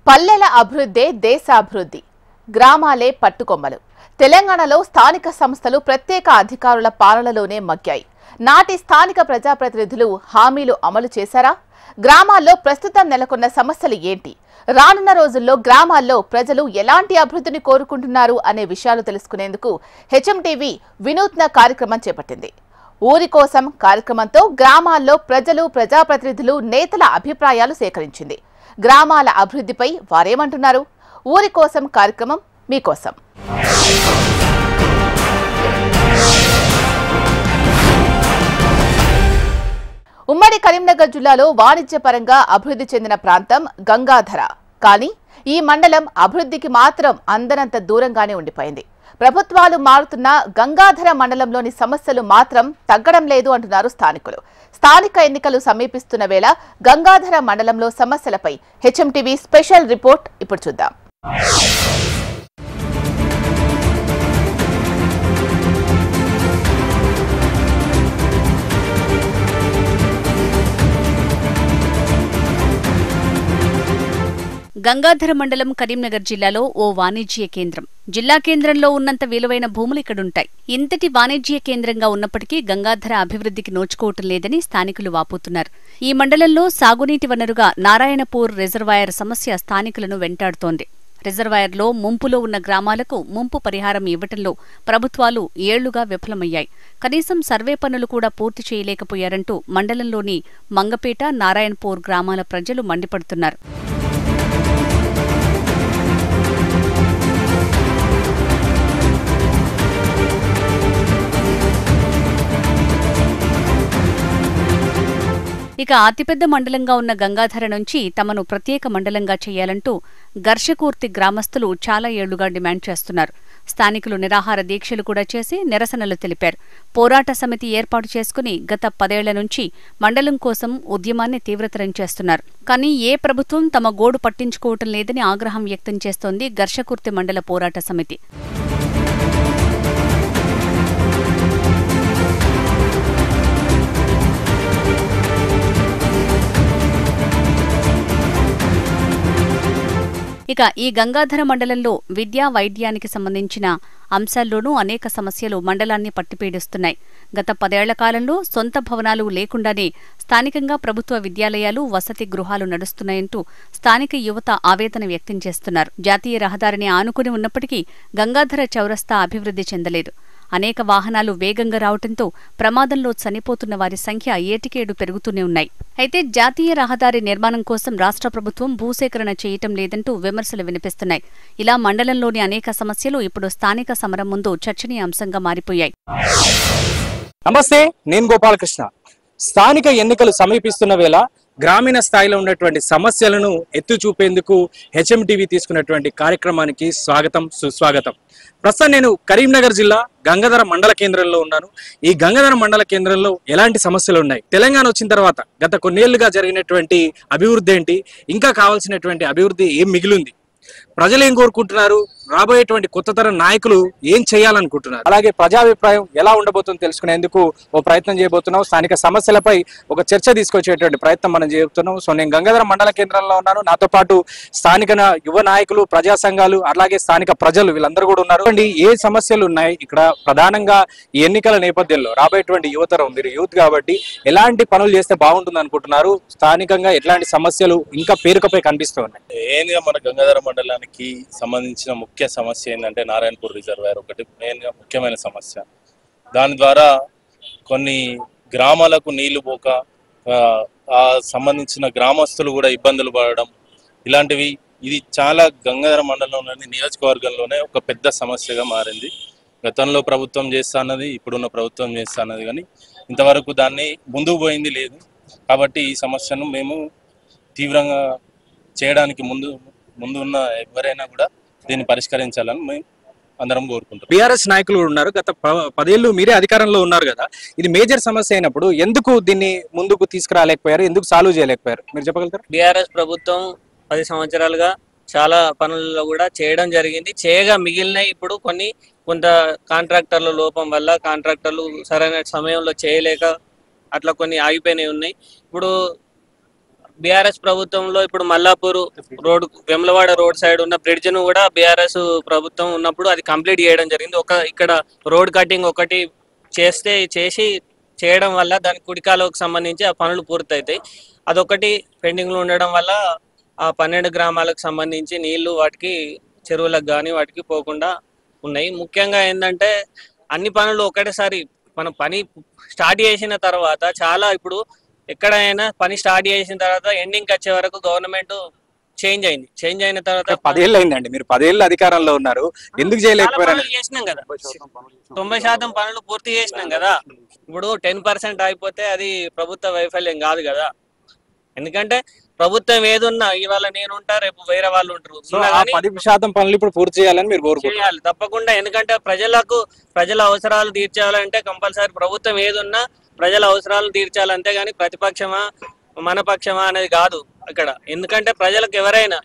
పల్లెల అభివృద్ధే దేశ అభివృద్ధి. గ్రామాలే పట్టుకొమ్మలు. తెలంగాణలో స్థానిక సంస్థలు ప్రత్యేక అధికారుల పాలనలోనే మగ్గాయి. నాటి స్థానిక ప్రజాప్రతినిధులు హామీలు అమలు చేశారా? గ్రామాల్లో ప్రస్తుతం నెలకొన్న సమస్యలు ఏంటి? రానున్న రోజుల్లో గ్రామాల్లో ప్రజలు ఎలాంటి అభివృద్ధిని కోరుకుంటున్నారు అనే విషయాలు తెలుసుకునేందుకు హెచ్ఎంటీవీ వినూత్న కార్యక్రమం చేపట్టింది. ఊరి కోసం కార్యక్రమంతో గ్రామాల్లో ప్రజలు, ప్రజాప్రతినిధులు, నేతల అభిప్రాయాలు సేకరించింది. గ్రామాల అభివృద్ధిపై వారేమంటున్నారు? ఊరి కోసం కార్యక్రమం మీకోసం. ఉమ్మడి కరీంనగర్ జిల్లాలో వాణిజ్యపరంగా అభివృద్ధి చెందిన ప్రాంతం గంగాధర. కానీ ఈ మండలం అభివృద్ధికి మాత్రం అందనంత దూరంగానే ఉండిపోయింది. ప్రభుత్వాలు మారుతున్న గంగాధర మండలంలోని సమస్యలు మాత్రం తగ్గడం లేదు అంటున్నారు స్థానికులు. స్థానిక ఎన్నికలు సమీపిస్తున్న వేళ గంగాధర మండలంలో సమస్యలపై హెచ్ఎంటీవీ స్పెషల్ రిపోర్ట్ ఇప్పుడు చూద్దాం. గంగాధర మండలం కరీంనగర్ జిల్లాలో ఓ వాణిజ్య కేంద్రం. జిల్లా కేంద్రంలో ఉన్నంత విలువైన భూములు ఇక్కడుంటాయి. ఇంతటి వాణిజ్య కేంద్రంగా ఉన్నప్పటికీ గంగాధర అభివృద్ధికి నోచుకోవటం లేదని స్థానికులు వాపోతున్నారు. ఈ మండలంలో సాగునీటి వనరుగా నారాయణపూర్ రిజర్వాయర్ సమస్య స్థానికులను వెంటాడుతోంది. రిజర్వాయర్లో ముంపులో ఉన్న గ్రామాలకు ముంపు పరిహారం ఇవ్వటంలో ప్రభుత్వాలు ఏళ్లుగా విఫలమయ్యాయి. కనీసం సర్వే పనులు కూడా పూర్తి చేయలేకపోయారంటూ మండలంలోని మంగపేట, నారాయణపూర్ గ్రామాల ప్రజలు మండిపడుతున్నారు. ఇక అతిపెద్ద మండలంగా ఉన్న గంగాధర నుంచి తమను ప్రత్యేక మండలంగా చేయాలంటూ ఘర్షకూర్తి గ్రామస్తులు చాలా ఏళ్లుగా డిమాండ్ చేస్తున్నారు. స్థానికులు నిరాహార దీక్షలు కూడా చేసి నిరసనలు తెలిపారు. పోరాట సమితి ఏర్పాటు చేసుకుని గత 10 ఏళ్ల నుంచి మండలం కోసం ఉద్యమాన్ని తీవ్రతరం చేస్తున్నారు. కానీ ఏ ప్రభుత్వం తమ గోడు పట్టించుకోవటం లేదని ఆగ్రహం వ్యక్తం చేస్తోంది ఘర్షకూర్తి మండల పోరాట సమితి. ఇక ఈ గంగాధర మండలంలో విద్యా, వైద్యానికి సంబంధించిన అంశాల్లోనూ అనేక సమస్యలు మండలాన్ని పట్టిపీడిస్తున్నాయి. గత 10 ఏళ్ల కాలంలో సొంత భవనాలు లేకుండానే స్థానికంగా ప్రభుత్వ విద్యాలయాలు, వసతి గృహాలు నడుస్తున్నాయంటూ స్థానిక యువత ఆవేదన వ్యక్తం చేస్తున్నారు. జాతీయ రహదారిని ఆనుకుని ఉన్నప్పటికీ గంగాధర చౌరస్తా అభివృద్ధి చెందలేదు. అనేక వాహనాలు వేగంగా రావడంతో ప్రమాదంలో చనిపోతున్న వారి సంఖ్య ఏటికేడు పెరుగుతూనే ఉన్నాయి. అయితే జాతీయ రహదారి నిర్మాణం కోసం రాష్ట్ర ప్రభుత్వం భూసేకరణ చేయటం లేదంటూ విమర్శలు వినిపిస్తున్నాయి. ఇలా మండలంలోని అనేక సమస్యలు ఇప్పుడు స్థానిక సమరం ముందు చర్చనీయాంశంగా మారిపోయాయి. నమస్తే, నేను గోపాలకృష్ణ. స్థానిక ఎన్నికలు సమీపిస్తున్న వేళ గ్రామీణ స్థాయిలో ఉన్నటువంటి సమస్యలను ఎత్తు చూపేందుకు హెచ్ఎంటీవీ తీసుకున్నటువంటి కార్యక్రమానికి స్వాగతం, సుస్వాగతం. ప్రస్తుతం నేను కరీంనగర్ జిల్లా గంగాధర మండల కేంద్రంలో ఉన్నాను. ఈ గంగాధర మండల కేంద్రంలో ఎలాంటి సమస్యలు ఉన్నాయి, తెలంగాణ వచ్చిన తర్వాత గత కొన్నేళ్లుగా జరిగినటువంటి అభివృద్ధి ఏంటి, ఇంకా కావాల్సినటువంటి అభివృద్ధి ఏం మిగిలింది, ప్రజలు ఏం కోరుకుంటున్నారు, రాబోయేటువంటి కొత్త తరం నాయకులు ఏం చేయాలనుకుంటున్నారు, అలాగే ప్రజాభిప్రాయం ఎలా ఉండబోతుందో తెలుసుకునేందుకు ఓ ప్రయత్నం చేయబోతున్నాం. స్థానిక సమస్యలపై ఒక చర్చ తీసుకొచ్చేటువంటి ప్రయత్నం మనం చేస్తున్నాం. సో నేను గంగాధర మండల కేంద్రంలో ఉన్నాను. నాతో పాటు స్థానిక యువ నాయకులు, ప్రజా సంఘాలు, అలాగే స్థానిక ప్రజలు వీళ్ళందరూ కూడా ఉన్నారు. ఏ సమస్యలు ఉన్నాయి ఇక్కడ ప్రధానంగా ఈ ఎన్నికల నేపథ్యంలో రాబోయేటువంటి యువతరం, మీరు యూత్ కాబట్టి ఎలాంటి పనులు చేస్తే బాగుంటుంది అనుకుంటున్నారు, స్థానికంగా ఎట్లాంటి సమస్యలు ఇంకా పేరుకపై కనిపిస్తున్నాయి? మెయిన్గా మన గంగాధర మండలానికి సంబంధించిన ముఖ్య సమస్య ఏంటంటే నారాయణపూర్ రిజర్వాయర్ ఒకటి మెయిన్గా ముఖ్యమైన సమస్య. దాని ద్వారా కొన్ని గ్రామాలకు నీళ్లు పోక ఆ సంబంధించిన గ్రామస్తులు కూడా ఇబ్బందులు పడడం ఇలాంటివి, ఇది చాలా గంగాధర మండలంలోని నియోజకవర్గంలోనే ఒక పెద్ద సమస్యగా మారింది. గతంలో ప్రభుత్వం చేస్తానది, ఇప్పుడున్న ప్రభుత్వం చేస్తానది, కానీ ఇంతవరకు దాన్ని ముందుకు పోయింది లేదు. కాబట్టి ఈ సమస్యను మేము తీవ్రంగా చేయడానికి ముందున్న ఎవరైనా కూడా దీన్ని పరిష్కరించాలని మేము అందరం కోరుకుంటాం. బీఆర్ఎస్ నాయకులు ఉన్నారు, గత 10 ఏళ్లు మీరే అధికారంలో ఉన్నారు కదా, ఇది మేజర్ సమస్య అయినప్పుడు ఎందుకు దీన్ని ముందుకు తీసుకురాలేకపోయారు, ఎందుకు సాల్వ్ చేయలేకపోయారు, మీరు చెప్పగలుగుతారు? బీఆర్ఎస్ ప్రభుత్వం 10 సంవత్సరాలుగా చాలా పనులలో కూడా చేయడం జరిగింది. చేయగా మిగిలినవి ఇప్పుడు కొంత కాంట్రాక్టర్ల లోపం వల్ల కాంట్రాక్టర్లు సరైన సమయంలో చేయలేక అట్లా కొన్ని ఆగిపోయినవి ఉన్నాయి. ఇప్పుడు బీఆర్ఎస్ ప్రభుత్వంలో ఇప్పుడు Mallapur road Vemulawada road side ఉన్న బ్రిడ్జ్ ను కూడా బీఆర్ఎస్ ప్రభుత్వం ఉన్నప్పుడు అది కంప్లీట్ చేయడం జరిగింది. ఇక్కడ రోడ్ కటింగ్ ఒకటి చేయడం వల్ల దాని కుడికాలకు సంబంధించి ఆ పనులు పూర్తయితాయి. అదొకటి పెండింగ్ లో ఉండడం వల్ల ఆ 12 గ్రామాలకు సంబంధించి నీళ్లు వాటికి చెరువులకు కానీ వాటికి పోకుండా ఉన్నాయి. ముఖ్యంగా ఏంటంటే అన్ని పనులు ఒకటేసారి మనం పని స్టార్ట్ చేసిన తర్వాత చాలా ఇప్పుడు ఎక్కడైనా పని స్టార్ట్ చేసిన తర్వాత ఎండింగ్ వచ్చే వరకు గవర్నమెంట్ చేంజ్ అయిన తర్వాత 10 ఏళ్ళు అయిందండి. మీరు 10 ఏళ్ళు అధికారంలో ఉన్నారు, ఎందుకు చేయలేకపోయారు? చేసినాం కదా, 90% పనులు పూర్తి చేసినాం కదా. ఇప్పుడు 10% అయిపోతే అది ప్రభుత్వ వైఫల్యం కాదు కదా. ఎందుకంటే ప్రభుత్వం ఏదున్నా ఇవాళ నేనుంటా, రేపు వేరే వాళ్ళు ఉంటారు. 10% పనులు ఇప్పుడు పూర్తి చేయాలని మీరు కోరుకుంటున్నారు? తప్పకుండా. ఎందుకంటే ప్రజల అవసరాలు తీర్చాలంటే కంపల్సరీ ప్రభుత్వం ఏదున్నా ప్రజల అవసరాలు తీర్చాలి, అంతేగాని ప్రతిపక్షమా మన పక్షమా అనేది కాదు ఇక్కడ. ఎందుకంటే ప్రజలకు ఎవరైనా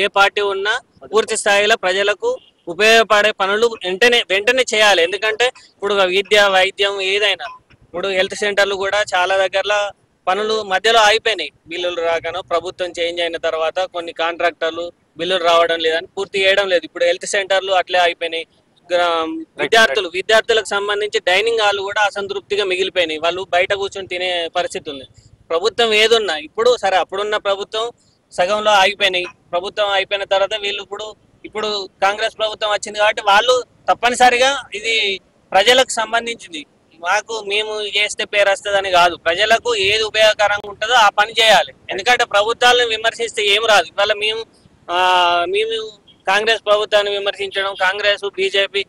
ఏ పార్టీ ఉన్నా పూర్తి స్థాయిలో ప్రజలకు ఉపయోగపడే పనులు వెంటనే చేయాలి. ఎందుకంటే ఇప్పుడు విద్య, వైద్యం ఏదైనా, ఇప్పుడు హెల్త్ సెంటర్లు కూడా చాలా దగ్గరలో పనులు మధ్యలో ఆగిపోయినాయి. బిల్లులు రాకనో ప్రభుత్వం చేంజ్ అయిన తర్వాత కొన్ని కాంట్రాక్టర్లు బిల్లులు రావడం లేదని పూర్తి చేయడం లేదు. ఇప్పుడు హెల్త్ సెంటర్లు అట్లే అయిపోయినాయి. విద్యార్థులకు సంబంధించి డైనింగ్ హాల్ కూడా అసంతృప్తిగా మిగిలిపోయినాయి. వాళ్ళు బయట కూర్చొని తినే పరిస్థితి ఉంది. ప్రభుత్వం ఏదున్నా ఇప్పుడు సరే, అప్పుడున్న ప్రభుత్వం సగంలో ఆగిపోయినాయి. ప్రభుత్వం అయిపోయిన తర్వాత వీళ్ళు ఇప్పుడు కాంగ్రెస్ ప్రభుత్వం వచ్చింది కాబట్టి వాళ్ళు తప్పనిసరిగా ఇది ప్రజలకు సంబంధించింది, మేము చేస్తే పేరు వస్తుందని కాదు, ప్రజలకు ఏది ఉపయోగకరంగా ఉంటుందో ఆ పని చేయాలి. ఎందుకంటే ప్రభుత్వాలను విమర్శిస్తే ఏం రాదు. ఇవాళ మేము కాంగ్రెస్ ప్రభుత్వాన్ని విమర్శించడం, కాంగ్రెస్ బీజేపీ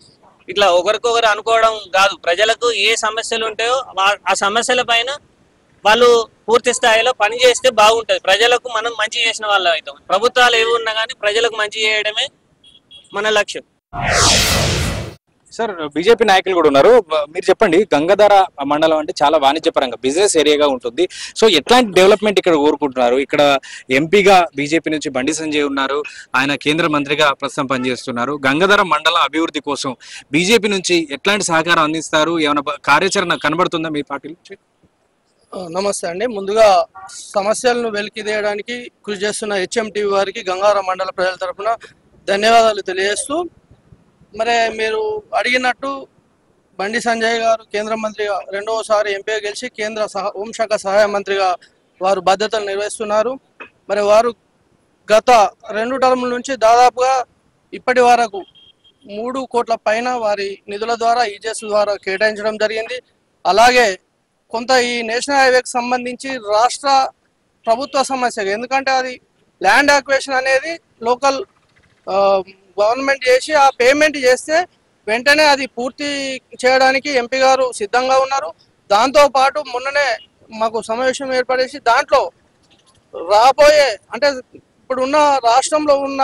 ఇట్లా ఒకరికొకరు అనుకోవడం కాదు. ప్రజలకు ఏ సమస్యలు ఉంటాయో ఆ సమస్యల పైన వాళ్ళు పూర్తి స్థాయిలో పని చేస్తే బాగుంటది. ప్రజలకు మనం మంచి చేసిన వాళ్ళం అవుతాం. ప్రభుత్వాలు ఏవి ఉన్నా కానీ ప్రజలకు మంచి చేయడమే మన లక్ష్యం. సార్, బీజేపీ నాయకులు కూడా ఉన్నారు, మీరు చెప్పండి. గంగాధర మండలం అంటే చాలా వాణిజ్యపరంగా బిజినెస్ ఏరియాగా ఉంటుంది. సో ఎట్లాంటి డెవలప్మెంట్ ఇక్కడ కోరుకుంటున్నారు? ఇక్కడ ఎంపీగా బీజేపీ నుంచి బండి సంజయ్ ఉన్నారు, ఆయన కేంద్ర మంత్రిగా ప్రస్తుతం పనిచేస్తున్నారు. గంగాధర మండలం అభివృద్ధి కోసం బీజేపీ నుంచి ఎట్లాంటి సహకారం అందిస్తారు? ఏమైనా కార్యాచరణ కనబడుతుందా మీ పార్టీ నుంచి? నమస్తే అండి. ముందుగా సమస్యలను వెలికితీయడానికి కృషి చేస్తున్న హెచ్ఎంటీవీ వారికి గంగాధర మండల ప్రజల తరఫున ధన్యవాదాలు తెలియజేస్తూ, మరి మీరు అడిగినట్టు బండి సంజయ్ గారు కేంద్ర మంత్రిగా రెండవసారి ఎంపీగా గెలిచి కేంద్ర హోంశాఖ సహాయ మంత్రిగా వారు బాధ్యతలు నిర్వహిస్తున్నారు. మరి వారు గత 2 టర్ముల నుంచి దాదాపుగా ఇప్పటి వరకు 3 కోట్ల పైన వారి నిధుల ద్వారా ఈజెస్ ద్వారా కేటాయించడం జరిగింది. అలాగే కొంత ఈ నేషనల్ హైవేకి సంబంధించి రాష్ట్ర ప్రభుత్వ సమస్య, ఎందుకంటే అది ల్యాండ్ అక్విజిషన్ అనేది లోకల్ గవర్నమెంట్ చేసి ఆ పేమెంట్ చేస్తే వెంటనే అది పూర్తి చేయడానికి ఎంపీ గారు సిద్ధంగా ఉన్నారు. దాంతోపాటు మొన్ననే మాకు సమావేశం ఏర్పడేసి దాంట్లో రాబోయే అంటే ఇప్పుడున్న రాష్ట్రంలో ఉన్న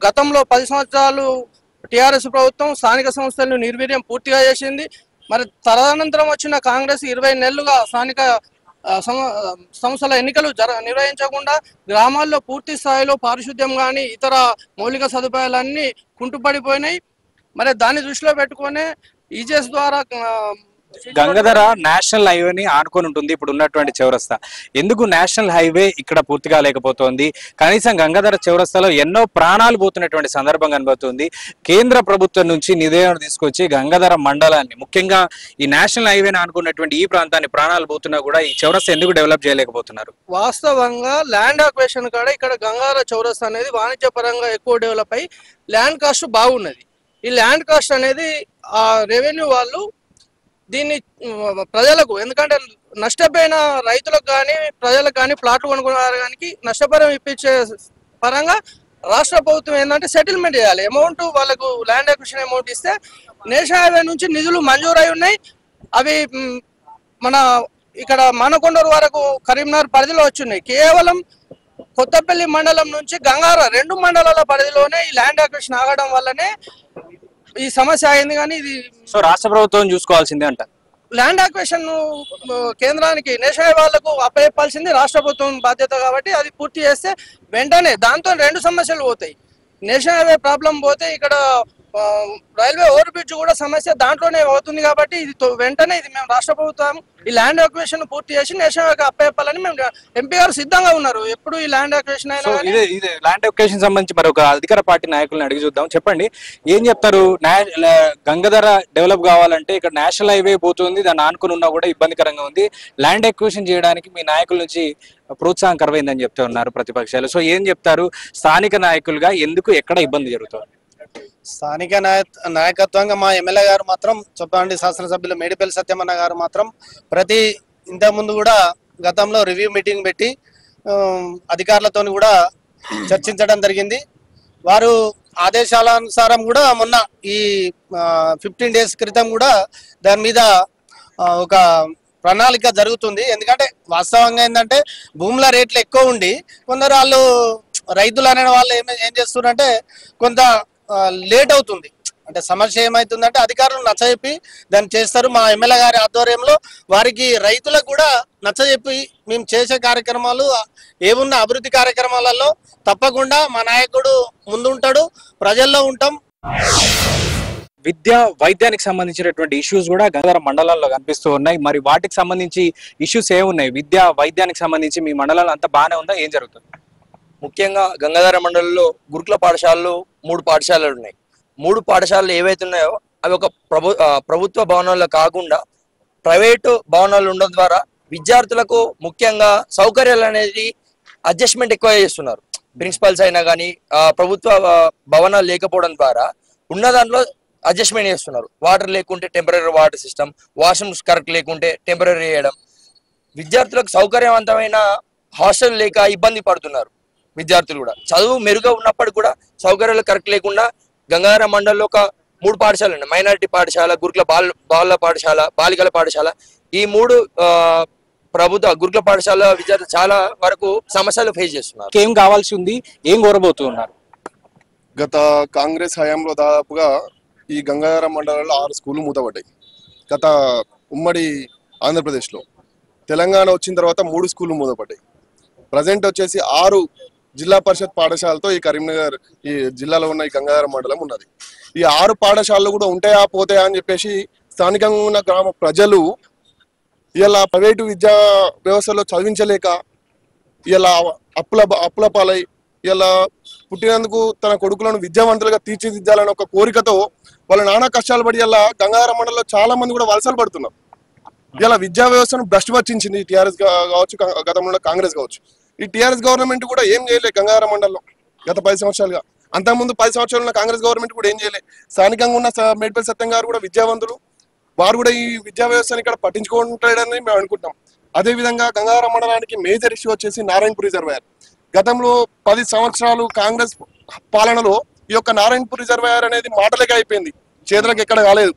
గతంలో 10 సంవత్సరాలు టీఆర్ఎస్ ప్రభుత్వం స్థానిక సంస్థలను నిర్వీర్యం పూర్తిగా చేసింది. మరి తదనంతరం వచ్చిన కాంగ్రెస్ 20 నెలలుగా స్థానిక సంస్థల ఎన్నికలు నిర్వహించకుండా గ్రామాల్లో పూర్తి స్థాయిలో పారిశుద్ధ్యం కానీ ఇతర మౌలిక సదుపాయాలన్నీ కుంటుపడిపోయినాయి. మరి దాన్ని దృష్టిలో పెట్టుకునే ఈజెస్ ద్వారా గంగాధర నేషనల్ హైవేని ఆనుకొని ఉంటుంది ఇప్పుడు ఉన్నటువంటి చౌరస్తా. ఎందుకు నేషనల్ హైవే ఇక్కడ పూర్తిగా లేకపోతుంది? కనీసం గంగాధర చౌరస్తాలో ఎన్నో ప్రాణాలు పోతున్నటువంటి సందర్భం కనబడుతుంది. కేంద్ర ప్రభుత్వం నుంచి నిధులను తీసుకొచ్చి గంగాధర మండలాన్ని, ముఖ్యంగా ఈ నేషనల్ హైవేని ఆనుకున్నటువంటి ఈ ప్రాంతాన్ని ప్రాణాలు పోతున్నా కూడా ఈ చౌరస్తా ఎందుకు డెవలప్ చేయలేకపోతున్నారు? వాస్తవంగా ల్యాండ్ అక్విజిషన్ కాడ ఇక్కడ గంగాధర చౌరస్తా అనేది వాణిజ్యపరంగా ఎక్కువ డెవలప్ అయ్యి ల్యాండ్ కాస్ట్ బాగున్నది. ఈ ల్యాండ్ కాస్ట్ అనేది ఆ రెవెన్యూ వాళ్ళు దీన్ని ప్రజలకు, ఎందుకంటే నష్టపోయిన రైతులకు కానీ ప్రజలకు కానీ ప్లాట్లు కొనుక్కునే నష్టపరిహారం ఇప్పించే పరంగా రాష్ట్ర ప్రభుత్వం ఏంటంటే సెటిల్మెంట్ చేయాలి. అమౌంట్ వాళ్ళకు ల్యాండ్ అక్విజిషన్ అమౌంట్ ఇస్తే నేషనల్ హైవే నుంచి నిధులు మంజూరై ఉన్నాయి. అవి మన ఇక్కడ మానకొండూరు వరకు కరీంనగర్ పరిధిలో వచ్చున్నాయి. కేవలం కొత్తపల్లి మండలం నుంచి గంగాధర 2 మండలాల పరిధిలోనే ఈ ల్యాండ్ అక్విజిషన్ ఆగడం వల్లనే ఈ సమస్య అయింది. కానీ ఇది రాష్ట్ర ప్రభుత్వం చూసుకోవాల్సిందే అంట. ల్యాండ్ అక్విజిషన్ కేంద్రానికి నేషనల్ వాళ్ళకు అప్పచెప్పాల్సింది రాష్ట్ర ప్రభుత్వం బాధ్యత కాబట్టి అది పూర్తి చేస్తే వెంటనే దాంతో 2 సమస్యలు పోతాయి. నేషనల్ హైవే ప్రాబ్లం పోతే ఇక్కడ రైల్వే ఓవర్ బ్రిడ్జ్ కూడా సమస్య దాంట్లోనే అవుతుంది కాబట్టి ఇది వెంటనే ఇది మేము రాష్ట్ర ప్రభుత్వం ఈ ల్యాండ్ అక్విజిషన్ పూర్తి చేసి నేషనల్ అప్పచెప్పాలని మేము ఎంపీ గారు సిద్ధంగా ఉన్నారు. ఎప్పుడు ఈ ల్యాండ్ అక్విజిషన్ అయినా ఇదే ల్యాండ్ అక్విజిషన్ సంబంధించి మరి ఒక అధికార పార్టీ నాయకులను అడిగి చూద్దాం. చెప్పండి, ఏం చెప్తారు? గంగాధర డెవలప్ కావాలంటే ఇక్కడ నేషనల్ హైవే పోతుంది, దాన్ని ఆనుకుని ఉన్నా కూడా ఇబ్బందికరంగా ఉంది. ల్యాండ్ అక్విజిషన్ చేయడానికి మీ నాయకుల నుంచి ప్రోత్సాహం కరువైందని చెప్తూ ఉన్నారు ప్రతిపక్షాలు. సో ఏం చెప్తారు? స్థానిక నాయకులుగా ఎందుకు ఎక్కడ ఇబ్బంది జరుగుతుంది? స్థానిక నాయకత్వంగా మా ఎమ్మెల్యే గారు మాత్రం చొప్పండి శాసనసభ్యులు మేడిపల్లి సత్యమన్న గారు మాత్రం ఇంతకుముందు కూడా గతంలో రివ్యూ మీటింగ్ పెట్టి అధికారులతో కూడా చర్చించడం జరిగింది. వారు ఆదేశాల అనుసారం కూడా మొన్న ఈ 15 days క్రితం కూడా దాని మీద ఒక ప్రణాళిక జరుగుతుంది. ఎందుకంటే వాస్తవంగా ఏంటంటే భూముల రేట్లు ఎక్కువ ఉండి కొందరు వాళ్ళు రైతులు అనే వాళ్ళు ఏం చేస్తున్నారంటే కొంత లేట్ అవుతుంది. అంటే సమస్య ఏమవుతుందంటే అధికారులు నచ్చజెప్పి దాన్ని చేస్తారు. మా ఎమ్మెల్యే గారి ఆధ్వర్యంలో వారికి రైతులకు కూడా నచ్చజెప్పి మేము చేసే కార్యక్రమాలు ఏమున్న అభివృద్ధి కార్యక్రమాలలో తప్పకుండా మా నాయకుడు ముందుంటాడు, ప్రజల్లో ఉంటాం. విద్యా వైద్యానికి సంబంధించినటువంటి ఇష్యూస్ కూడా గంగాధర మండలాల్లో కనిపిస్తూ ఉన్నాయి. మరి వాటికి సంబంధించి ఇష్యూస్ ఏమున్నాయి? విద్యా వైద్యానికి సంబంధించి మీ మండలాలు అంతా బాగానే ఉందా? ఏం జరుగుతుంది? ముఖ్యంగా గంగాధర మండలంలో గురుకుల పాఠశాలలు 3 పాఠశాలలు ఉన్నాయి. 3 పాఠశాలలు ఏవైతే ఉన్నాయో అవి ఒక ప్రభుత్వ భవనాల్లో కాకుండా ప్రైవేటు భవనాలు ఉండడం ద్వారా విద్యార్థులకు ముఖ్యంగా సౌకర్యాలు అనేది అడ్జస్ట్మెంట్ ఎక్కువ చేస్తున్నారు. ప్రిన్సిపల్స్ అయినా కానీ ప్రభుత్వ భవనాలు లేకపోవడం ద్వారా ఉన్న దాంట్లో అడ్జస్ట్మెంట్ చేస్తున్నారు. వాటర్ లేకుంటే temporary water system, washrooms correct లేకుంటే టెంపరీ చేయడం, విద్యార్థులకు సౌకర్యవంతమైన హాస్టల్ లేక ఇబ్బంది పడుతున్నారు. విద్యార్థులు కూడా చదువు మెరుగ్గా ఉన్నప్పటికీ కూడా సౌకర్యాలు కరెక్ట్ లేకుండా గంగాధర మండలంలో ఒక 3 పాఠశాలలు ఉన్నాయి. మైనారిటీ పాఠశాల, గురుకుల బాల పాఠశాల, బాలికల పాఠశాల. ఈ 3 ప్రభుత్వ గురుకుల పాఠశాల విద్యార్థులు చాలా వరకు సమస్యలు ఫేస్ చేస్తున్నారు. ఏం కావాల్సి ఉంది? ఏం కోరబోతున్నారు? గత కాంగ్రెస్ హయాంలో దాదాపుగా ఈ గంగాధర మండలంలో 6 స్కూళ్ళు మూతపడ్డాయి. గత ఉమ్మడి ఆంధ్రప్రదేశ్లో. తెలంగాణ వచ్చిన తర్వాత 3 స్కూళ్ళు మూతపడ్డాయి. ప్రజెంట్ వచ్చేసి 6 జిల్లా పరిషత్ పాఠశాలతో ఈ కరీంనగర్ ఈ జిల్లాలో ఉన్న ఈ గంగాధర మండలం ఉన్నది. ఈ 6 పాఠశాలలు కూడా ఉంటాయా పోతాయా అని చెప్పేసి స్థానికంగా ఉన్న గ్రామ ప్రజలు ఇలా ప్రైవేటు విద్యా వ్యవస్థలో చదివించలేక ఇలా అప్పుల పాలై ఇలా పుట్టినందుకు తన కొడుకులను విద్యావంతులుగా తీర్చిదిద్దాలని ఒక కోరికతో వాళ్ళ నానా కష్టాలు పడి ఇలా గంగాధర మండలంలో చాలా మంది కూడా వలసలు పడుతున్నారు. ఇలా విద్యా వ్యవస్థను భ్రష్టు పట్టించింది టీఆర్ఎస్ కావచ్చు, గతంలో కాంగ్రెస్ కావచ్చు. ఈ టీఆర్ఎస్ గవర్నమెంట్ కూడా ఏం చేయలేదు గంగాధర మండలంలో గత 10 సంవత్సరాలుగా. అంతకుముందు 10 సంవత్సరాలు కాంగ్రెస్ గవర్నమెంట్ కూడా ఏం చేయలేదు. స్థానికంగా ఉన్న మేడిపల్లి సత్యం గారు కూడా విద్యావంతులు, వారు కూడా ఈ విద్యా వ్యవస్థను ఇక్కడ పట్టించుకుంటాడని మేము అనుకుంటాం. అదేవిధంగా గంగాధర మండలానికి మేజర్ ఇష్యూ వచ్చేసి నారాయణపూర్ రిజర్వాయర్. గతంలో 10 సంవత్సరాలు కాంగ్రెస్ పాలనలో ఈ యొక్క నారాయణపూర్ రిజర్వాయర్ అనేది మాటలకే అయిపోయింది, చేతులకు ఎక్కడ కాలేదు.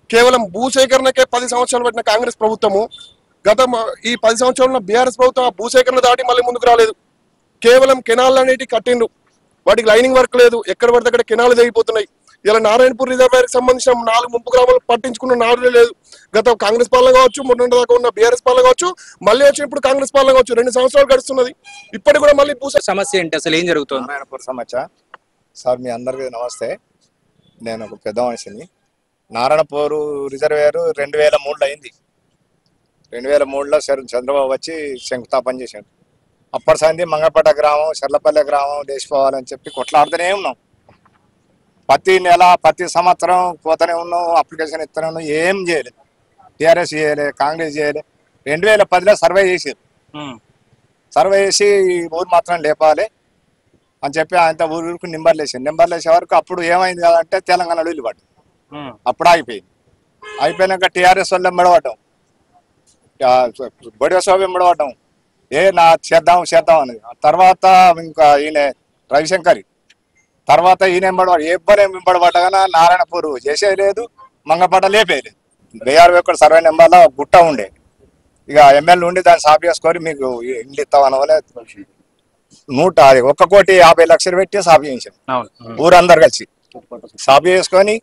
కేవలం భూసేకరణకే 10 సంవత్సరాలు పట్టిన కాంగ్రెస్ ప్రభుత్వము ఈ 10 సంవత్సరాల బీఆర్ఎస్ ప్రభుత్వం భూసేకరణ దాటి మళ్ళీ ముందుకు రాలేదు. కేవలం కెనాల్ అనేటివి కట్టిండు, వాటికి లైనింగ్ వర్క్ లేదు. ఎక్కడ పడితే అక్కడ కెనాలు తెగిపోతున్నాయి. ఇలా నారాయణపూర్ రిజర్వాయర్ సంబంధించిన 4 ముంపు గ్రామాలు పట్టించుకున్న నాడులే లేదు. గత కాంగ్రెస్ పాలన కావచ్చు, మొన్న దాకా ఉన్న బీఆర్ఎస్ పాలన కావచ్చు, మళ్ళీ వచ్చినప్పుడు కాంగ్రెస్ పాలన కావచ్చు, 2 సంవత్సరాలు గడుస్తున్నది. ఇప్పటికి కూడా మళ్ళీ సమస్య ఏంటి? అసలు ఏం జరుగుతుంది? నారాయణపూర్ సమస్య సార్, మీ అందరికీ నమస్తే. నేను ఒక పెద్ద మనిషిని. నారాయణపూర్ రిజర్వేయర్ 2003లో అయింది. 2003లో చంద్రబాబు వచ్చి శంకుస్థాపన చేశాడు. అప్పటి సంది మంగపేట గ్రామం, చెర్లపల్లె గ్రామం లేచిపోవాలని చెప్పి కొట్లాడుతూనే ఉన్నాం. ప్రతి నెల ప్రతి సంవత్సరం పోతూనే ఉన్నాం, అప్లికేషన్ ఇస్తూనే ఉన్నాం. ఏం చేయలేదు. టీఆర్ఎస్ చేయలే, కాంగ్రెస్ చేయలే. 2010లో సర్వే చేసారు. సర్వే చేసి ఊరు మాత్రం లేపాలి అని చెప్పి ఆయన ఊరికి నెంబర్లు వేసారు. నెంబర్లు వేసే వరకు అప్పుడు ఏమైంది కదంటే తెలంగాణలో ఇల్లు పడ్డాం. అప్పుడు ఆగిపోయింది. అయిపోయినాక టీఆర్ఎస్ వాళ్ళు ఎంబడబడ్డాం, బడివసాబు ఎంబడబడ్డాం. నా చేద్దాం అని. తర్వాత ఇంకా ఈయన రవిశంకర్, తర్వాత ఈయన ఎంబడబడి ఎవ్వరేం ఎంబడబడ్డా నారాయణపూర్ చేసేది లేదు, మంగపట లేపేయలేదు. 1061 సర్వే నెంబర్లో గుట్ట ఉండే. ఇక ఎమ్మెల్యే ఉండి దాన్ని సాఫ్ చేసుకొని మీకు ఇల్లు ఇస్తామని వాళ్ళే 1,50,00,000 పెట్టి సాఫ్ చేయించాం. ఊరందరు కలిసి సాఫ్ చేసుకొని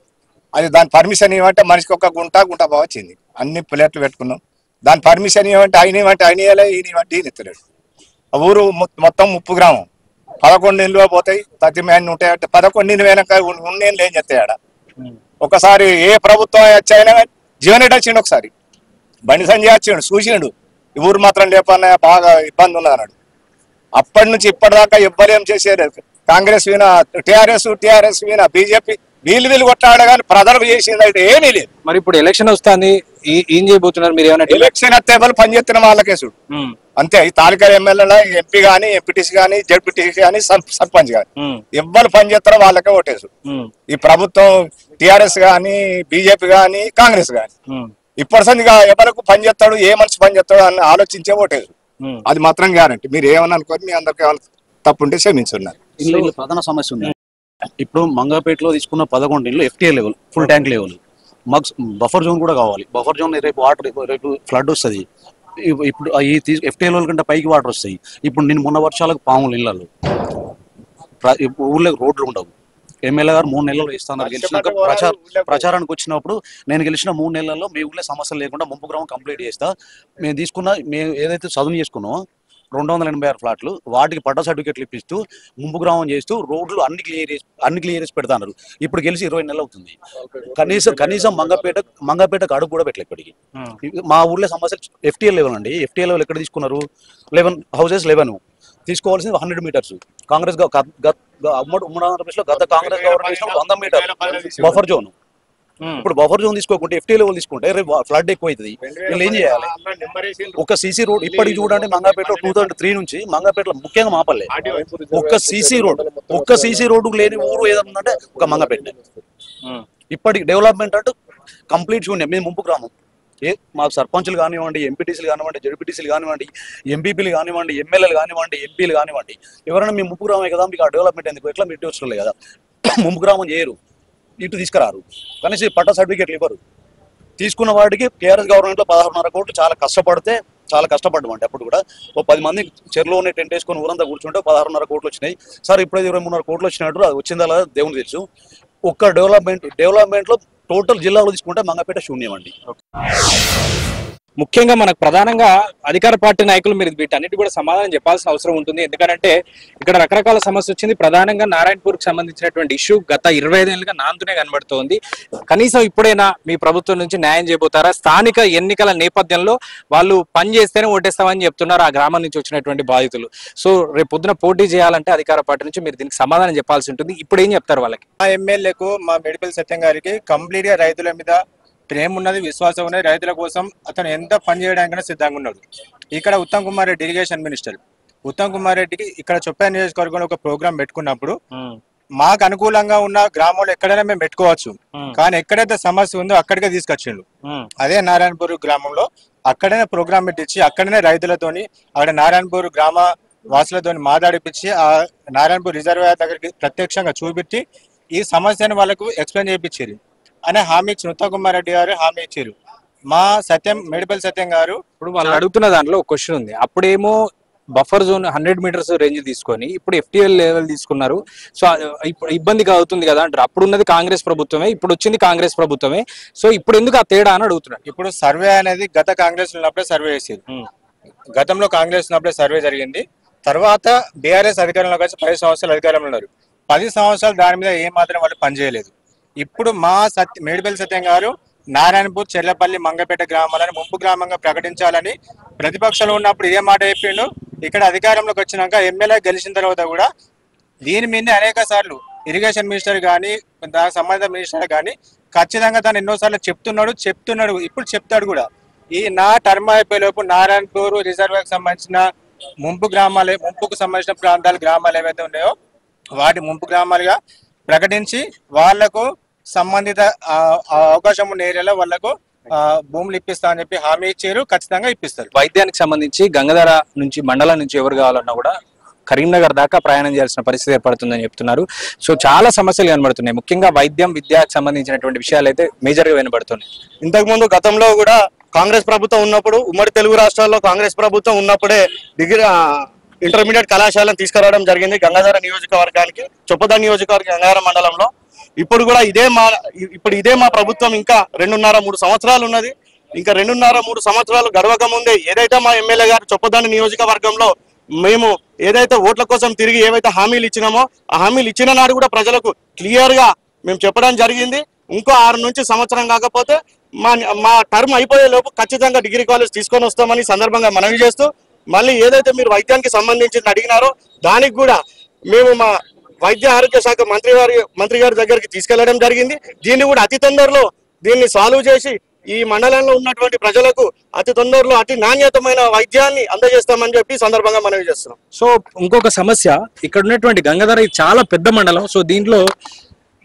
అది దాని పర్మిషన్ ఇవ్వమంటే మనిషికి ఒక గుంట బాగా వచ్చింది. అన్ని ప్లేట్లు పెట్టుకున్నాం. దాని పర్మిషన్ ఇవ్వమంటే ఆయన ఇవ్వలే, ఈయన ఇవ్వంటే ఈయన ఎత్తలేడు. ఊరు మొత్తం 30 గ్రామం, 11 ఇండ్లు పోతాయి. ప్రతి మ్యాన్ ఉంటాయి. 11 ఇండ్లు వెనక ఉన్నేళ్ళు ఏం చెప్తాయి ఆడ. ఒకసారి ఏ ప్రభుత్వం వచ్చైనా జీవన్ రెడ్డి వచ్చిండు, ఒకసారి బండి సంజయ్ వచ్చిండు, చూసిండు ఈ ఊరు మాత్రం లేపన్నా బాగా ఇబ్బంది ఉన్నది అన్నాడు. అప్పటి నుంచి ఇప్పటిదాకా ఎవ్వరు ఏం చేసేది కాంగ్రెస్ వినా టీఆర్ఎస్ వినా బీజేపీ వీళ్ళు కొట్టాడు కానీ ప్రజలు చేసింది అయితే ఏమీ లేదు. మరి ఇప్పుడు ఎలక్షన్ వస్తుంది, ఏం చేయబోతున్నారు మీరు? ఏమైనా ఎలక్షన్ వస్తే పనిచేస్తున్న వాళ్ళకే చూడు అంతే. ఈ తాలూకా ఎమ్మెల్యేల ఎంపీ గానీ ఎంపీటీసీ గానీ జడ్పీటీసీ గానీ సర్పంచ్ గానీ ఎవ్వరు పనిచేస్తారో వాళ్ళకే ఓటేసు. ఈ ప్రభుత్వం టీఆర్ఎస్ గానీ బీజేపీ గానీ కాంగ్రెస్ గానీ ఇప్పటిసందిగా ఎవరికి పనిచేస్తాడు, ఏ మనిషి పనిచేస్తాడు అని ఆలోచించే ఓటేసు. అది మాత్రం గ్యారంటీ. మీరు ఏమని అనుకోని మీ అందరికి ఏమైనా తప్పుంటే క్షమించున్నారు. ఇల్లు ప్రధాన సమస్య ఉంది. ఇప్పుడు మంగాపేటలో తీసుకున్న 11 ఇళ్ళు FTA level, full tank level. మాకు బఫర్ జోన్ కూడా కావాలి. బఫర్ జోన్ రేపు ఫ్లడ్ వస్తుంది. ఇప్పుడు ఈ FTA లెవెల్ కంటే పైకి వాటర్ వస్తాయి. ఇప్పుడు నేను మొన్న వర్షాలకు పాములు ఇళ్ళలు, ఊర్లో రోడ్లు ఉండవు. ఎమ్మెల్యే గారు 3 నెలలు ఇస్తున్నారు. గెలిచినాక ప్రచారానికి వచ్చినప్పుడు నేను గెలిచిన 3 నెలల్లో మీ ఊళ్ళో సమస్యలు లేకుండా ముంపు గ్రామం కంప్లీట్ చేస్తా. మేము ఏదైతే చదువు చేసుకున్నామో 286 ఫ్లాట్లు వాటికి పట్టా సర్టిఫికెట్లు ఇప్పిస్తూ ముంపు గ్రామం చేస్తూ రోడ్లు అన్ని క్లియర్ చేసి పెడతారు. ఇప్పుడు గెలిచి 20 నెలలు అవుతుంది. కనీసం మంగపేటకు అడుగు కూడా పెట్టలే. ఇప్పటికి మా ఊర్లో సమస్యలు FTA లెవెల్ అండి. FTA లెవెల్ ఎక్కడ తీసుకున్నారు? 11 హౌసెస్ 11 తీసుకోవాల్సింది 100 మీటర్స్. కాంగ్రెస్ ఉమ్మడి ఆంధ్రప్రదేశ్లో గత కాంగ్రెస్ గవర్నమెంట్ 100 మీటర్లు బఫర్ జోన్. ఇప్పుడు బఫర్ జోన్ తీసుకోకుంటే FTA లెవెల్ తీసుకుంటే ఫ్లడ్ ఎక్కువ అవుతుంది. వీళ్ళు ఏం చేయాలి? ఒక సీసీ రోడ్ ఇప్పటికి చూడండి, మంగాపేటలో 2003 నుంచి మంగాపేటలో ముఖ్యంగా మాపల్లె ఒక్క సీసీ రోడ్డు లేని ఊరు ఏదన్నా ఒక మంగపేట. ఇప్పటికి డెవలప్మెంట్ అంటూ కంప్లీట్ శూన్యం. మేము ముంపు గ్రామం. మాకు సర్పంచులు కానివ్వండి, ఎంపీటీసీలు కానివ్వండి, జడ్పీటీసీలు కానివ్వండి, ఎంపీపీలు కానివ్వండి, ఎమ్మెల్యేలు కానివ్వండి, ఎంపీలు కానివ్వండి, ఎవరైనా మీ ముంపు గ్రామమే కదా, మీకు ఆ డెవలప్మెంట్ ఎందుకు? ఎట్లా మీరు వచ్చలే కదా, ముంపు గ్రామం చేయరు, ఇటు తీసుకురారు, కనీసం పట్టా సర్టిఫికేట్లు ఇవ్వరు. తీసుకున్న వాటికి టీఆర్ఎస్ గవర్నమెంట్లో 16.5 కోట్లు చాలా కష్టపడ్డామండి. అప్పుడు కూడా 10 మంది చెరువులోనే టెంట్ వేసుకొని ఊరంతా కూర్చుంటే 16.5 కోట్లు వచ్చినాయి. సార్ ఇప్పుడు 23.5 కోట్లు వచ్చినట్టు అది వచ్చిందా లేదా దేవునికి తెలుసు. ఒక్క డెవలప్మెంట్లో టోటల్ జిల్లాలో తీసుకుంటే మంగపేట శూన్యం అండి. ముఖ్యంగా మనకు ప్రధానంగా అధికార పార్టీ నాయకులు మీరు వీటన్నిటి కూడా సమాధానం చెప్పాల్సిన అవసరం ఉంటుంది. ఎందుకంటే ఇక్కడ రకరకాల సమస్య వచ్చింది. ప్రధానంగా నారాయణపూర్కి సంబంధించినటువంటి ఇష్యూ గత 25 ఏళ్ళుగా నాంతూనే కనబడుతోంది. కనీసం ఇప్పుడైనా మీ ప్రభుత్వం నుంచి న్యాయం చేయబోతారా? స్థానిక ఎన్నికల నేపథ్యంలో వాళ్ళు పని చేస్తేనే ఓటేస్తామని చెప్తున్నారు ఆ గ్రామం నుంచి వచ్చినటువంటి బాధితులు. సో రేపు పొద్దున పోటీ చేయాలంటే అధికార పార్టీ నుంచి మీరు దీనికి సమాధానం చెప్పాల్సి ఉంటుంది. ఇప్పుడు ఏం చెప్తారు వాళ్ళకి? మా ఎమ్మెల్యేకు, మా మేడిపల్లి సత్యం గారికి కంప్లీట్ గా రైతుల మీద ప్రేమ ఉన్నది, విశ్వాసం ఉన్నది. రైతుల కోసం అతను ఎంత పని చేయడానికైనా సిద్ధంగా ఉన్నాడు. ఇక్కడ ఉత్తమ్ కుమార్ రెడ్డి ఇరిగేషన్ మినిస్టర్ ఉత్తమ్ కుమార్ రెడ్డికి ఇక్కడ చొప్ప నియోజకవర్గంలో ఒక ప్రోగ్రామ్ పెట్టుకున్నప్పుడు మాకు అనుకూలంగా ఉన్న గ్రామంలో ఎక్కడైనా మేము పెట్టుకోవచ్చు, కానీ ఎక్కడైతే సమస్య ఉందో అక్కడికే తీసుకొచ్చిండు. అదే నారాయణపూర్ గ్రామంలో అక్కడనే ప్రోగ్రామ్ పెట్టించి అక్కడనే రైతులతోని అక్కడ నారాయణపూర్ గ్రామ వాసులతోని మాట్లాడిపించి ఆ నారాయణపూర్ రిజర్వాయర్ దగ్గరికి ప్రత్యక్షంగా చూపించి ఈ సమస్యను వాళ్ళకు ఎక్స్ప్లెయిన్ చేయించారు అనే హామీ ఇచ్చిన ఉత్తమ్ కుమార్ రెడ్డి గారు హామీ ఇచ్చారు. మా మేడిపల్లి సత్యం గారు ఇప్పుడు వాళ్ళు అడుగుతున్న దాంట్లో ఒక క్వశ్చన్ ఉంది. అప్పుడేమో బఫర్ జోన్ 100 మీటర్స్ రేంజ్ తీసుకొని ఇప్పుడు FTA లెవెల్ తీసుకున్నారు. సో ఇప్పుడు ఇబ్బందిగా అవుతుంది కదా అంటారు. అప్పుడు ఉన్నది కాంగ్రెస్ ప్రభుత్వమే, ఇప్పుడు వచ్చింది కాంగ్రెస్ ప్రభుత్వమే. సో ఇప్పుడు ఎందుకు ఆ తేడా అని అడుగుతున్నారు. ఇప్పుడు సర్వే అనేది గత కాంగ్రెస్ ఉన్నప్పుడే సర్వే చేసేది. గతంలో కాంగ్రెస్ ఉన్నప్పుడే సర్వే జరిగింది. తర్వాత బీఆర్ఎస్ అధికారంలోకి వచ్చి 10 సంవత్సరాలు అధికారంలో ఉన్నారు. 10 సంవత్సరాలు దాని మీద ఏమాత్రం వాళ్ళు పనిచేయలేదు. ఇప్పుడు మా మేడిపల్లి సత్యం గారు నారాయణపూర్, చెర్లపల్లి, మంగపేట గ్రామాలను ముంపు గ్రామంగా ప్రకటించాలని ప్రతిపక్షంలో ఉన్నప్పుడు ఇదే మాట చెప్పిండు. ఇక్కడ అధికారంలోకి వచ్చినాక ఎమ్మెల్యే గెలిచిన తర్వాత కూడా దీని మీద అనేక సార్లు ఇరిగేషన్ మినిస్టర్ కానీ దానికి సంబంధిత మినిస్టర్ కానీ ఖచ్చితంగా తను ఎన్నోసార్లు చెప్తున్నాడు, ఇప్పుడు చెప్తాడు కూడా. ఈ నా టర్మ్ అయిపోయేలోపు నారాయణపూర్ రిజర్వాయర్కి సంబంధించిన ముంపుకు సంబంధించిన గ్రామాలు ఏవైతే ఉన్నాయో వాటి ముంపు గ్రామాలుగా ప్రకటించి వాళ్లకు సంబంధిత అవకాశం ఉన్న ఏరియాలో వాళ్లకు భూములు ఇప్పిస్తా అని చెప్పి హామీ ఇచ్చారు. ఖచ్చితంగా ఇప్పిస్తారు. వైద్యానికి సంబంధించి గంగధార నుంచి మండలం నుంచి ఎవరు కావాలన్నా కూడా కరీంనగర్ దాకా ప్రయాణం చేయాల్సిన పరిస్థితి ఏర్పడుతుందని చెప్తున్నారు. సో చాలా సమస్యలు కనబడుతున్నాయి. ముఖ్యంగా వైద్యం, విద్యకు సంబంధించినటువంటి విషయాలు అయితే మేజర్ గా వినబడుతున్నాయి. ఇంతకుముందు గతంలో కూడా కాంగ్రెస్ ప్రభుత్వం ఉన్నప్పుడు, ఉమ్మడి తెలుగు రాష్ట్రాల్లో కాంగ్రెస్ ప్రభుత్వం ఉన్నప్పుడే ఇంటర్మీడియట్ కళాశాలను తీసుకురావడం జరిగింది గంగాధర నియోజకవర్గానికి, చొప్పద నియోజకవర్గం గంగాధర మండలంలో. ఇప్పుడు కూడా ఇదే మా ప్రభుత్వం ఇంకా 2.5-3 సంవత్సరాలు ఉన్నది. ఇంకా 2.5-3 సంవత్సరాలు గడవక ముందే ఏదైతే మా ఎమ్మెల్యే గారు చొప్పదాని నియోజకవర్గంలో మేము ఏదైతే ఓట్ల కోసం తిరిగి ఏవైతే హామీలు ఇచ్చినామో ఆ హామీలు ఇచ్చిన నాడు కూడా ప్రజలకు క్లియర్ గా మేము చెప్పడం జరిగింది. ఇంకో 6 నుంచి సంవత్సరం కాకపోతే మా టర్మ్ అయిపోయే లోపు ఖచ్చితంగా డిగ్రీ కాలేజ్ తీసుకొని వస్తామని సందర్భంగా మనవి చేస్తూ, మళ్ళీ ఏదైతే మీరు వైద్యానికి సంబంధించి అడిగినారో దానికి కూడా మేము మా వైద్య ఆరోగ్య శాఖ మంత్రి గారి దగ్గరికి తీసుకెళ్లడం జరిగింది. దీన్ని కూడా అతి తొందరలో దీన్ని సాల్వ్ చేసి ఈ మండలంలో ఉన్నటువంటి ప్రజలకు అతి తొందరలో అతి నాణ్యతమైన వైద్యాన్ని అందజేస్తామని చెప్పి సందర్భంగా మనవి చేస్తున్నాం. సో ఇంకొక సమస్య, ఇక్కడ ఉన్నటువంటి గంగాధర చాలా పెద్ద మండలం. సో దీంట్లో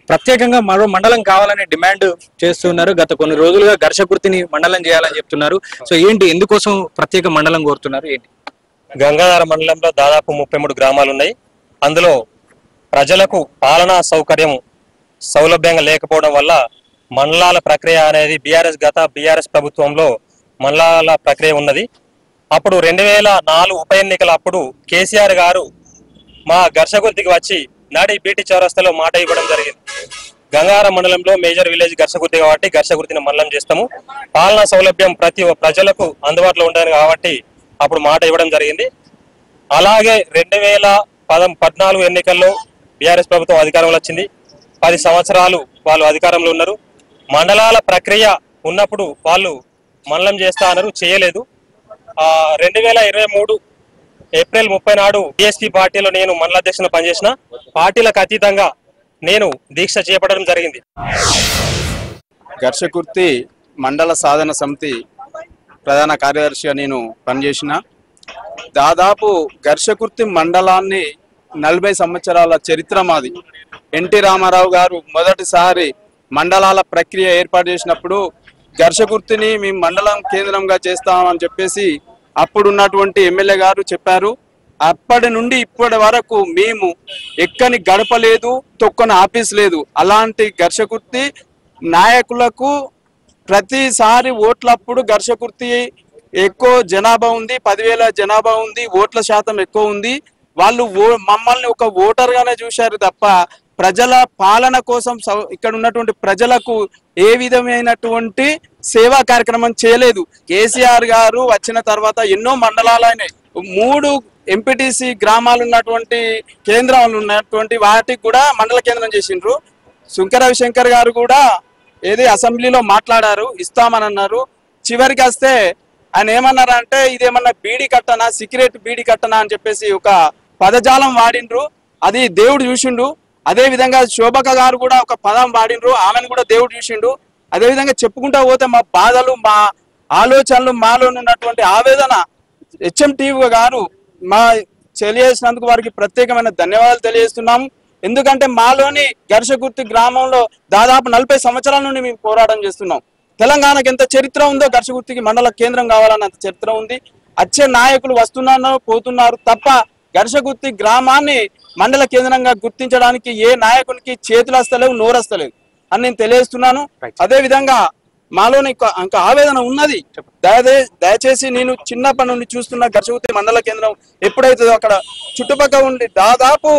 ప్రత్యేకంగా మరో మండలం కావాలని డిమాండ్ చేస్తున్నారు. గత కొన్ని రోజులుగా ఘర్షకుర్తిని మండలం చేయాలని చెప్తున్నారు. సో ఏంటి, ఎందుకోసం ప్రత్యేక మండలం కోరుతున్నారు ఏంటి? గంగాధర మండలంలో దాదాపు 33 గ్రామాలు ఉన్నాయి. అందులో ప్రజలకు పాలనా సౌలభ్యంగా లేకపోవడం వల్ల మండలాల ప్రక్రియ అనేది బీఆర్ఎస్ ప్రభుత్వంలో మండలాల ప్రక్రియ ఉన్నది. అప్పుడు 2004 ఉప ఎన్నికల అప్పుడు కేసీఆర్ గారు మా ఘర్షకుర్తికి వచ్చి నాడి బీటీ చౌరస్తాలో మాట ఇవ్వడం జరిగింది. గంగాధర మండలంలో మేజర్ విలేజ్ ఘర్షకుర్తి కాబట్టి ఘర్షకుర్తిని మండలం చేస్తాము, పాలనా సౌలభ్యం ప్రతి ప్రజలకు అందుబాటులో ఉండదు కాబట్టి అప్పుడు మాట ఇవ్వడం జరిగింది. అలాగే 2014 ఎన్నికల్లో బీఆర్ఎస్ ప్రభుత్వం అధికారంలో వచ్చింది. 10 సంవత్సరాలు వాళ్ళు అధికారంలో ఉన్నారు. మండలాల ప్రక్రియ ఉన్నప్పుడు వాళ్ళు మండలం చేస్తా అన్నారు, చేయలేదు. 2023 ఏప్రిల్ 30 నాడు బీఎస్పీ పార్టీలో నేను మండల అధ్యక్షులు పనిచేసిన. పార్టీలకు అతీతంగా నేను దీక్ష చేపట్టడం జరిగింది. ఘర్షకుర్తి మండల సాధన సమితి ప్రధాన కార్యదర్శిగా నేను పనిచేసిన. దాదాపు ఘర్షకుర్తి మండలాన్ని 40 సంవత్సరాల చరిత్ర మాది. ఎన్టీ రామారావు గారు మొదటిసారి మండలాల ప్రక్రియ ఏర్పాటు చేసినప్పుడు ఘర్షకుర్తిని మేము మండలం కేంద్రంగా చేస్తామని చెప్పేసి అప్పుడున్నటువంటి ఎమ్మెల్యే గారు చెప్పారు. అప్పటి నుండి ఇప్పటి వరకు మేము ఎక్కని గడపలేదు, తొక్కని ఆఫీస్ లేదు. అలాంటి ఘర్షకుర్తి నాయకులకు ప్రతిసారి ఓట్లప్పుడు ఘర్షకుర్తి ఎక్కువ జనాభా ఉంది, 10,000 జనాభా ఉంది, ఓట్ల శాతం ఎక్కువ ఉంది. వాళ్ళు మమ్మల్ని ఒక ఓటర్గానే చూశారు తప్ప ప్రజల పాలన కోసం ఇక్కడ ఉన్నటువంటి ప్రజలకు ఏ విధమైనటువంటి సేవా కార్యక్రమం చేయలేదు. కేసీఆర్ గారు వచ్చిన తర్వాత ఎన్నో మండలాలైనాయి. 3 ఎంపీటీసీ గ్రామాలు ఉన్నటువంటి కేంద్రాలు ఉన్నటువంటి వాటికి కూడా మండల కేంద్రం చేసిండ్రు. శంకర రవిశంకర్ గారు కూడా ఏది అసెంబ్లీలో మాట్లాడారు, ఇస్తామని అన్నారు. చివరికి వస్తే ఆయన ఏమన్నారంటే ఇదేమన్నా బీడీ కట్టనా, సిగరెట్ బీడీ కట్టనా అని చెప్పేసి ఒక పదజాలం వాడిండ్రు. అది దేవుడు చూసిండు. అదే విధంగా శోభక గారు కూడా ఒక పదం వాడిండ్రు, ఆమెను కూడా దేవుడు చూసిండు. అదే విధంగా చెప్పుకుంటా పోతే మా బాధలు, మా ఆలోచనలు, మాలో ఉన్నటువంటి ఆవేదన హెచ్ఎంటీవీ గారు మా తెలియజేసినందుకు వారికి ప్రత్యేకమైన ధన్యవాదాలు తెలియజేస్తున్నాము. ఎందుకంటే మాలోని ఘర్షకుర్తి గ్రామంలో దాదాపు 40 సంవత్సరాల నుండి మేము పోరాటం చేస్తున్నాం. తెలంగాణకు ఎంత చరిత్ర ఉందో ఘర్షకుర్తికి మండల కేంద్రం కావాలన్న అంత చరిత్ర ఉంది. వచ్చే నాయకులు వస్తున్నారు, పోతున్నారు తప్ప ఘర్షకుర్తి గ్రామాన్ని మండల కేంద్రంగా గుర్తించడానికి ఏ నాయకునికి చేతులు వస్తలేవు, నోరు వస్తలేవు అని నేను తెలియజేస్తున్నాను. అదే విధంగా మాలోని ఇంకా ఆవేదన ఉన్నది. దయచేసి నేను చిన్నప్పటి నుండి చూస్తున్న ఘర్షకుర్తి మండల కేంద్రం ఎప్పుడైతుందో అక్కడ చుట్టుపక్కల ఉండి దాదాపు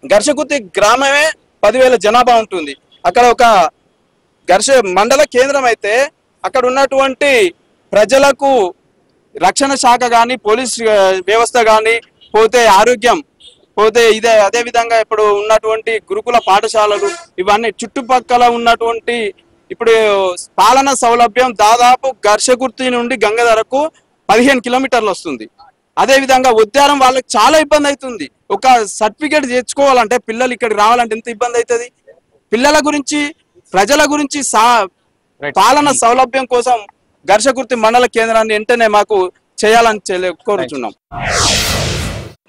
ఘర్షకుర్తి గ్రామమే 10,000 జనాభా ఉంటుంది. అక్కడ ఒక మండల కేంద్రం అయితే అక్కడ ఉన్నటువంటి ప్రజలకు రక్షణ శాఖ కానీ, పోలీస్ వ్యవస్థ కానీ, పోతే ఆరోగ్యం, పోతే అదే విధంగా ఇప్పుడు ఉన్నటువంటి గురుకుల పాఠశాలలు, ఇవన్నీ చుట్టుపక్కల ఉన్నటువంటి ఇప్పుడు పాలన సౌలభ్యం దాదాపు ఘర్షకుర్తి నుండి గంగాధరకు 15 కిలోమీటర్లు వస్తుంది. అదే విధంగా ఉద్యానం వాళ్ళకి చాలా ఇబ్బంది అవుతుంది. ఒక సర్టిఫికేట్ తెచ్చుకోవాలంటే పిల్లలు ఇక్కడికి రావాలంటే ఎంత ఇబ్బంది అవుతుంది. పిల్లల గురించి, ప్రజల గురించి పాలన సౌలభ్యం కోసం ఘర్షకుర్తి మండల కేంద్రాన్ని వెంటనే మాకు చేయాలని కోరుచున్నాం.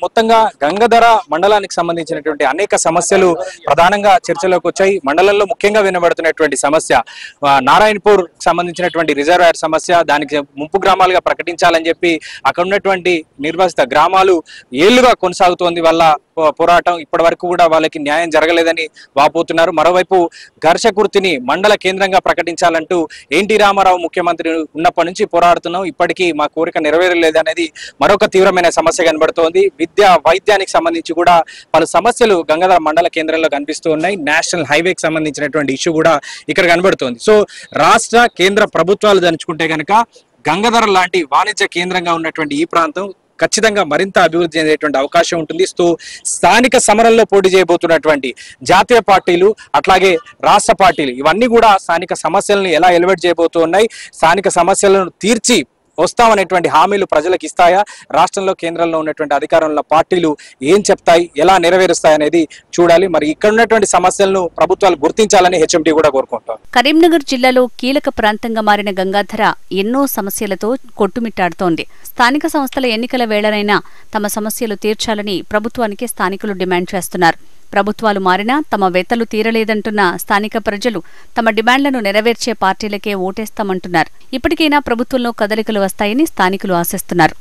మొత్తంగా గంగాధర మండలానికి సంబంధించినటువంటి అనేక సమస్యలు ప్రధానంగా చర్చలోకి వచ్చాయి. మండలంలో ముఖ్యంగా వినబడుతున్నటువంటి సమస్య నారాయణపూర్ సంబంధించినటువంటి రిజర్వాయర్ సమస్య. దానికి ముంపు గ్రామాలుగా ప్రకటించాలని చెప్పి అక్కడ ఉన్నటువంటి నిర్వాసిత గ్రామాలు ఏళ్లుగా కొనసాగుతోంది వల్ల పోరాటం. ఇప్పటి వరకు కూడా వాళ్ళకి న్యాయం జరగలేదని వాపోతున్నారు. మరోవైపు ఘర్షకుర్తిని మండల కేంద్రంగా ప్రకటించాలంటూ ఎన్టీ రామారావు ముఖ్యమంత్రి ఉన్నప్పటి నుంచి పోరాడుతున్నాం, ఇప్పటికీ మా కోరిక నెరవేరలేదనేది మరొక తీవ్రమైన సమస్య కనబడుతోంది. వైద్యానికి సంబంధించి కూడా పలు సమస్యలు గంగాధర మండల కేంద్రంలో కనిపిస్తూ ఉన్నాయి. నేషనల్ హైవేకి సంబంధించినటువంటి ఇష్యూ కూడా ఇక్కడ కనబడుతోంది. సో రాష్ట్ర కేంద్ర ప్రభుత్వాలు దంచుకుంటే కనుక గంగాధర లాంటి వాణిజ్య కేంద్రంగా ఉన్నటువంటి ఈ ప్రాంతం ఖచ్చితంగా మరింత అభివృద్ధి చెందేటువంటి అవకాశం ఉంటుంది. సో స్థానిక సమరంలో పోటీ చేయబోతున్నటువంటి జాతీయ పార్టీలు అట్లాగే రాష్ట్ర పార్టీలు ఇవన్నీ కూడా స్థానిక సమస్యలను ఎలా ఎలివేట్ చేయబోతున్నాయి, స్థానిక సమస్యలను తీర్చి వస్తామనేటువంటి హామీలు ప్రజలకు ఇస్తాయా, రాష్ట్రంలో కేంద్రంలో ఉన్నటువంటి అధికారంలో పార్టీలు ఏం చెప్తాయి, ఎలా నెరవేరుస్తాయి అనేది చూడాలి. మరి ఇక్కడ ఉన్నటువంటి సమస్యలను ప్రభుత్వాలు గుర్తించాలని హెచ్ఎంటీ కూడా కోరుకుంటారు. కరీంనగర్ జిల్లాలో కీలక ప్రాంతంగా మారిన గంగాధర ఎన్నో సమస్యలతో కొట్టుమిట్టాడుతోంది. స్థానిక సంస్థల ఎన్నికల వేళనైనా తమ సమస్యలు తీర్చాలని ప్రభుత్వానికి స్థానికులు డిమాండ్ చేస్తున్నారు. ప్రభుత్వాలు మారినా తమ వెతలు తీరలేదంటున్న స్థానిక ప్రజలు తమ డిమాండ్లను నెరవేర్చే పార్టీలకే ఓటేస్తామంటున్నారు. ఇప్పటికైనా ప్రభుత్వంలో కదలికలు వస్తాయని స్థానికులు ఆశిస్తున్నారు.